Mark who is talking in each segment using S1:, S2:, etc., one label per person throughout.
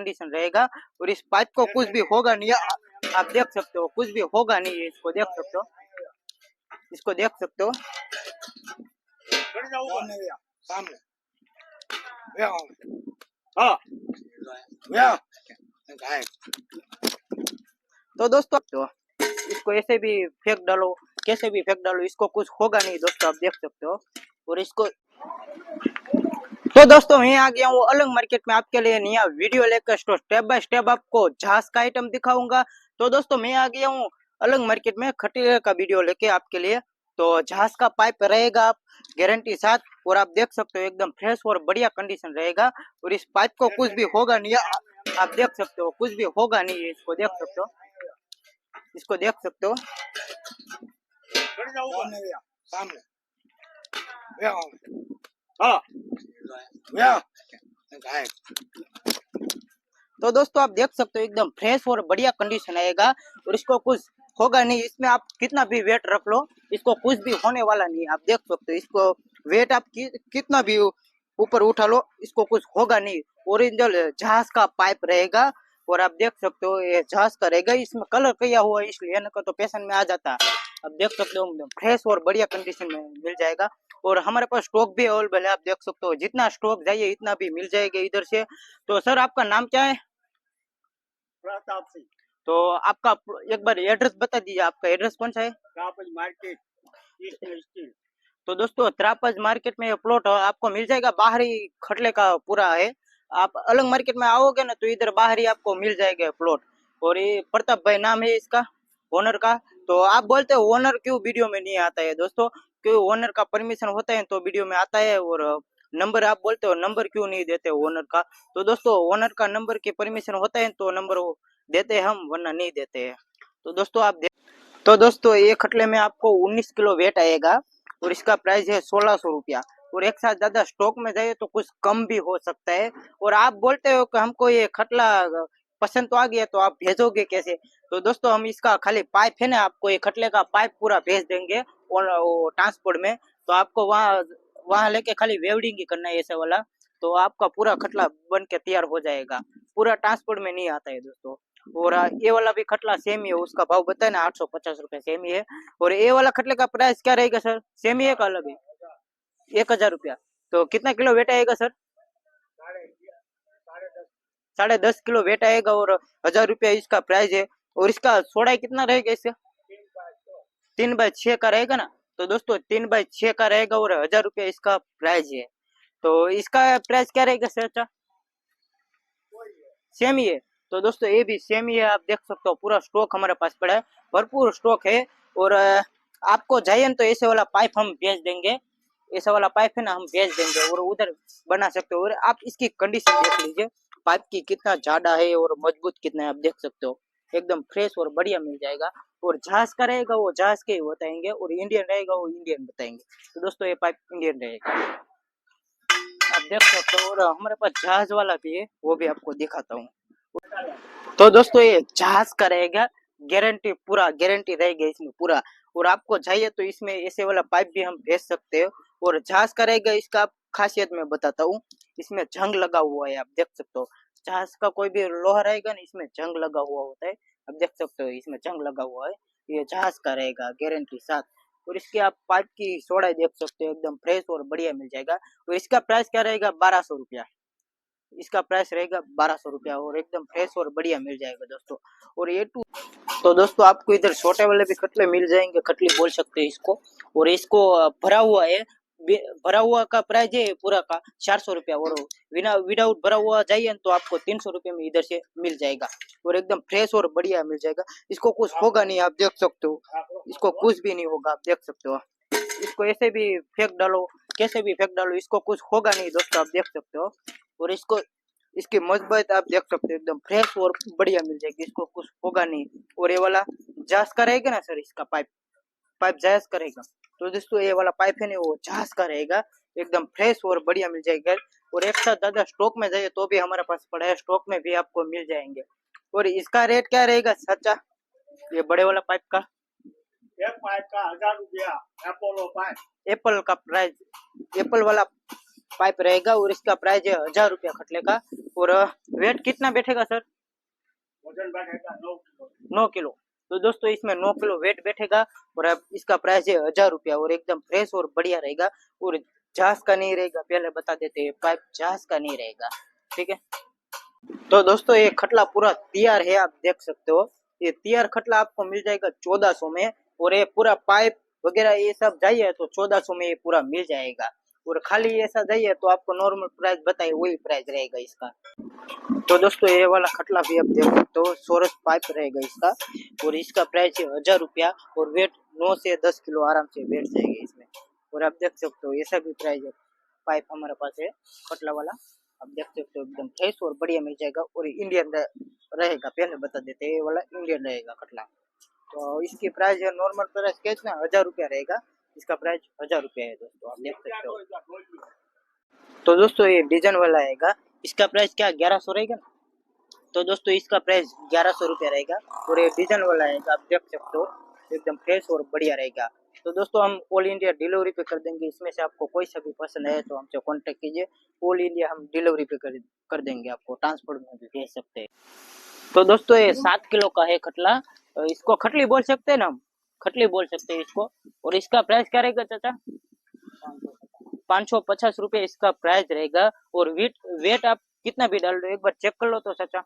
S1: Condition रहेगा और इस पाइप को कुछ भी होगा नहीं। आप देख सकते हो कुछ भी होगा नहीं, इसको देख सकते हो, इसको देख सकते हो। तो दोस्तों तो इसको ऐसे भी फेंक डालो, कैसे भी फेंक डालो, इसको कुछ होगा नहीं दोस्तों, आप देख सकते हो। और इसको तो दोस्तों मैं आ गया हूँ अलग मार्केट में आपके लिए नया वीडियो लेकर, स्टेप बाय स्टेप आपको जहाज का आइटम दिखाऊंगा। तो दोस्तों मैं आ गया हूँ अलग मार्केट में खटीले का वीडियो लेके आपके लिए। तो जहाज का पाइप रहेगा आप गारंटी साथ, और आप देख सकते हो एकदम फ्रेश और बढ़िया कंडीशन रहेगा। और इस पाइप को कुछ भी होगा नहीं, आप देख सकते हो कुछ भी होगा नहीं, इसको देख सकते हो, इसको देख सकते हो। तो दोस्तों आप देख सकते हो एकदम फ्रेश और बढ़िया कंडीशन आएगा और इसको कुछ होगा नहीं। इसमें आप कितना भी वेट रख लो, इसको कुछ भी होने वाला नहीं। आप देख सकते हो इसको वेट आप कितना भी ऊपर उठा लो, इसको कुछ होगा नहीं। ओरिजिनल जहाज का पाइप रहेगा और आप देख सकते हो ये जहाज का रहेगा। इसमें कलर किया हुआ है इसलिए न तो पैसन में आ जाता। आप देख सकते हो एकदम फ्रेश और बढ़िया कंडीशन में मिल जाएगा। और हमारे पास स्टॉक भी अवेलेबल है, आप देख सकते हो जितना स्टॉक चाहिए इतना भी मिल जाएगा इधर से। तो सर आपका नाम क्या है? प्रताप सिंह। तो आपका एक बार एड्रेस बता दीजिए, आपका एड्रेस कौन सा है? त्रापज मार्केट ईस्ट स्टील। तो दोस्तों त्रापज मार्केट में प्लॉट आपको मिल जाएगा, बाहरी खटले का पूरा है। आप अलग मार्केट में आओगे ना तो इधर बाहर ही आपको मिल जाएगा प्लॉट। और ये प्रताप भाई नाम है इसका ओनर का। तो आप बोलते हो ओनर क्यों वीडियो में नहीं आता है दोस्तों, क्यों ओनर का परमिशन होता है तो वीडियो में आता है। और नंबर आप बोलते हो नंबर क्यों नहीं देते ओनर का, तो दोस्तों ओनर का नंबर के परमिशन होता है तो नंबर वो देते हैं हम, वरना नहीं देते हैं। तो दोस्तों तो दोस्तों ये खटले में आपको 19 किलो वेट आएगा और इसका प्राइस है 1600 रुपया। और एक साथ ज्यादा स्टॉक में जाए तो कुछ कम भी हो सकता है। और आप बोलते हो कि हमको ये खटला पसंद तो आ गया तो आप भेजोगे कैसे, तो दोस्तों हम इसका खाली पाइप है ना, आपको ये खटले का पाइप पूरा भेज देंगे और ट्रांसपोर्ट में। तो आपको वहाँ वहाँ लेके खाली वेल्डिंग ही करना है ऐसे वाला, तो आपका पूरा खटला बन के तैयार हो जाएगा। पूरा ट्रांसपोर्ट में नहीं आता है दोस्तों। और ये वाला भी खटला सेम ही है, उसका भाव बताए ना 850 रुपए सेम ही है। और ये वाला खटले का प्राइस क्या रहेगा सर, सेम ही है का अलग है? 1000 रुपया। तो कितना किलो वेट आएगा सर? 10.5 किलो वेट आएगा और 1000 रुपया इसका प्राइस है। और इसका सोडा कितना रहेगा इसका? 3/6 का रहेगा ना। तो दोस्तों 3/6 का रहेगा और 1000 रुपया इसका प्राइस है। तो इसका प्राइस क्या रहेगा सर? अच्छा सेम ही है। तो दोस्तों ये भी सेम ही है, आप देख सकते हो पूरा स्टॉक हमारे पास पड़ा है, भरपूर स्टॉक है। और आपको चाहिए तो ऐसे वाला पाइप हम भेज देंगे, ऐसा वाला पाइप है ना हम भेज देंगे और उधर बना सकते हो। और आप इसकी कंडीशन देख लीजिए पाइप की, कितना ज्यादा है और मजबूत कितना है, आप देख सकते हो एकदम फ्रेश और बढ़िया मिल जाएगा। और जहाज का रहेगा वो जहाज के ही बताएंगे और इंडियन रहेगा वो इंडियन बताएंगे। तो दोस्तों ये पाइप इंडियन रहेगा, आप देख सकते हो। और हमारे पास जहाज वाला भी है, वो भी आपको दिखाता हूँ। तो दोस्तों ये जहाज का रहेगा, गारंटी पूरा गारंटी रहेगी इसमें पूरा। और आपको चाहिए तो इसमें ऐसे वाला पाइप भी हम भेज सकते हो। और जहाज का रहेगा, इसका खासियत मैं बताता हूँ, इसमें जंग लगा हुआ है, आप देख सकते हो। जहाज का कोई भी लोहा रहेगा ना इसमें जंग लगा हुआ होता है, आप देख सकते हो इसमें जंग लगा हुआ है। ये जहाज का रहेगा गारंटी साथ। और इसके आप पाइप की चौड़ाई देख सकते हो एकदम फ्रेश और बढ़िया मिल जाएगा। और इसका प्राइस क्या रहेगा? 1200 रुपया इसका प्राइस रहेगा, 1200 रुपया। और एकदम फ्रेश और बढ़िया मिल जाएगा दोस्तों। और ये तो दोस्तों आपको इधर छोटे वाले भी कटले मिल जाएंगे, कटली बोल सकते हैं इसको। और इसको भरा हुआ है, भरा हुआ का प्राइस है पूरा का 400 रुपया। और बिना विदाउट भरा हुआ चाहिए तो आपको 300 रुपये में इधर से मिल जाएगा। और एकदम फ्रेश और बढ़िया मिल जाएगा, इसको कुछ होगा नहीं, आप देख सकते हो इसको कुछ भी नहीं होगा, आप देख सकते हो। इसको ऐसे भी फेंक डालो, कैसे भी फेंक डालो, इसको कुछ होगा नहीं दोस्तों, आप देख सकते हो। और इसको इसकी मजबूत आप देख सकते हो एकदम फ्रेश और बढ़िया मिल जाएगी, इसको कुछ होगा नहीं। और ये वाला जहाज का रहेगा ना सर, इसका पाइप पाइप जहाज का रहेगा। तो दोस्तों ये वाला पाइप है ना वो जहाज का रहेगा, एकदम फ्रेश और बढ़िया मिल जाएगा। और एक साथ ज्यादा स्टॉक में जाइए तो भी हमारे पास पड़ा है, स्टॉक में भी आपको मिल जाएंगे। और इसका रेट क्या रहेगा सच्चा, ये बड़े वाला पाइप का? एक पाइप का 1000 रुपया, एप्पल का प्राइस, एप्पल वाला पाइप रहेगा और इसका प्राइस है 1000 रुपया खटले का। और वेट कितना बैठेगा सर?
S2: वजन बैठेगा 9 किलो।
S1: 9 किलो। तो दोस्तों इसमें 9 किलो वेट बैठेगा और अब इसका प्राइस है 1000 रुपया और एकदम फ्रेश और बढ़िया रहेगा। और झांस का नहीं रहेगा, पहले बता देते हैं, पाइप झांस का नहीं रहेगा। ठीक है, तो दोस्तों ये खटला पूरा तैयार है, आप देख सकते हो। ये तैयार खटला आपको मिल जाएगा 1400 में। और ये पूरा पाइप वगैरह ये सब चाहिए तो 1400 में ये पूरा मिल जाएगा। और खाली ऐसा चाहिए तो आपको नॉर्मल प्राइस बताइए, वही प्राइस रहेगा इसका। तो दोस्तों ये वाला खटला भी आप देख सकते हो, सोरस पाइप रहेगा इसका और इसका प्राइस है 1000 रुपया। और वेट 9 से 10 किलो आराम से बैठ जाएगा इसमें। और आप देख सकते हो ऐसा भी प्राइस है, पाइप हमारे पास है खटला वाला, आप देख सकते हो एकदम फ्रेश और बढ़िया मिल जाएगा। और इंडियन रहेगा, पहले बता देते हैं, ये वाला इंडियन रहेगा खटला। तो इसकी प्राइस है नॉर्मल प्राइस कितना 1000 रुपया रहेगा, इसका प्राइस 1000 रुपया है दोस्तों, आप देख सकते हो। तो दोस्तों ये डिजाइन वाला आएगा, इसका प्राइस क्या 1100 रहेगा ना। तो दोस्तों इसका प्राइस 1100 रुपया रहेगा। और ये डिजाइन वाला आएगा, आप देख सकते हो एकदम फ्रेश और बढ़िया रहेगा। तो दोस्तों हम ऑल इंडिया डिलीवरी पे कर देंगे, इसमें से आपको कोई सा भी पसंद है तो हमसे कांटेक्ट कीजिए, ऑल इंडिया हम डिलीवरी पे कर देंगे, आपको ट्रांसपोर्ट में भी भेज सकते हैं। तो दोस्तों ये 7 किलो का है खटला, इसको खटली बोल सकते हैं ना हम, खटली बोल सकते हैं इसको। और इसका प्राइस क्या रहेगा चाचा? 550 रुपये इसका प्राइस रहेगा। और वेट आप कितना भी डाल दो, एक बार चेक कर लो तो चाचा।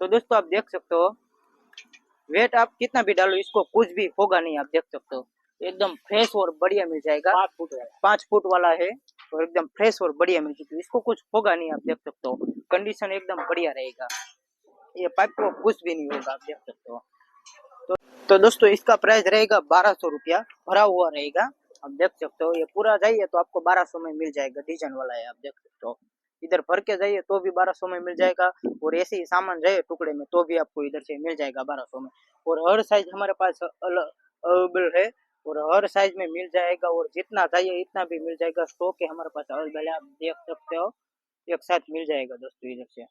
S1: तो दोस्तों आप देख सकते हो वेट आप कितना भी डालो इसको कुछ भी होगा नहीं, आप देख सकते हो एकदम फ्रेश और बढ़िया मिल जाएगा। 5 फुट वाला है और एकदम फ्रेश और बढ़िया मिल जाएगी, इसको कुछ होगा नहीं, आप देख सकते हो कंडीशन एकदम बढ़िया रहेगा, ये पाइप को कुछ भी नहीं होगा, आप देख सकते हो। तो दोस्तों इसका प्राइस रहेगा 1200 रुपया, भरा हुआ रहेगा, आप देख सकते हो। ये पूरा जाइए तो आपको 1200 में मिल जाएगा, डिजाइन वाला है, आप देख सकते हो। इधर भर के जाइए तो भी 1200 में मिल जाएगा। और ऐसे ही सामान जाए टुकड़े में तो भी आपको इधर से मिल जाएगा 1200 में। और हर साइज हमारे पास अवेलेबल है और हर साइज में मिल जाएगा, और जितना चाहिए इतना भी मिल जाएगा, स्टॉक है हमारे पास अवेलेबल है, आप देख सकते हो, एक साथ मिल जाएगा दोस्तों इधर से।